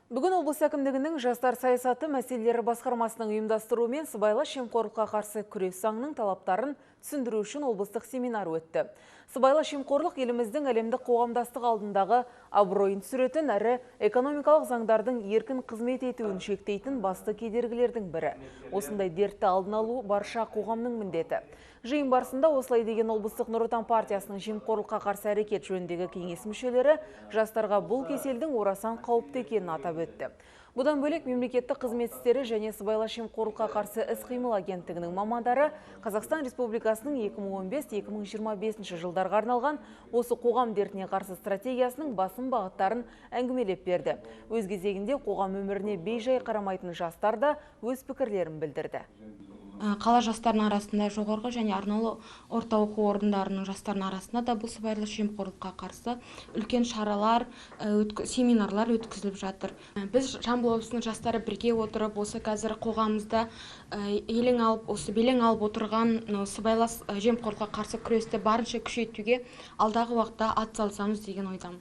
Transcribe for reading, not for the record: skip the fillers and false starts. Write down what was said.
Бүгін облыс әкімдігінің жастар саясаты мәселелері басқармасының ұйымдастыруымен сыбайлас жемқорлыққа қарсы күрес заңының талаптарын түсіндіру үшін облыстық семинар өтті. Сыбайлас жемқорлық еліміздің әлемдік қоғамдастық алдындағы абыройын түсіретін әрі экономикалық заңдардың еркін қызмет етуін шектейтін басты кедергілердің бірі. Осындай дертті алдын алу барша қоғамның міндеті. Жиын барысында осылай деген облыстық Нұр Отан партиясының жемқорлыққа қарсы әрекет жөніндегі кеңес мүшелері жастарға бұл кеселдің орасан қауіпті екенін атап өтті. Бұдан бөлек мемлекеттік қызмет істері және сыбайлас жемқорлыққа қарсы іс-қимыл агенттігінің мамандары Қазақстан Республикасының 2015-2025 жылдарға арналған осы қоғам дертіне қарсы стратегиясының басым бағыттарын әңгімелеп берді. Өз кезегінде қоғам өміріне бей-жай қарамайтын жастар да өз пікірлерін білдірді. Қала жастарының арасында жоғарғы және арнаулы орта оқу орындарының жастарының арасында да бұл сыбайлас жемқорлыққа қарсы үлкен шаралар, семинарлар өткізіліп жатыр. Біз Жамбыл облысының жастары бірге отырып, осы қазір қоғамымызда белең алып отырған сыбайлас жемқорлыққа қарсы күресті барынша күшейтуге алдағы уақытта атсалысамыз деген ойдамын.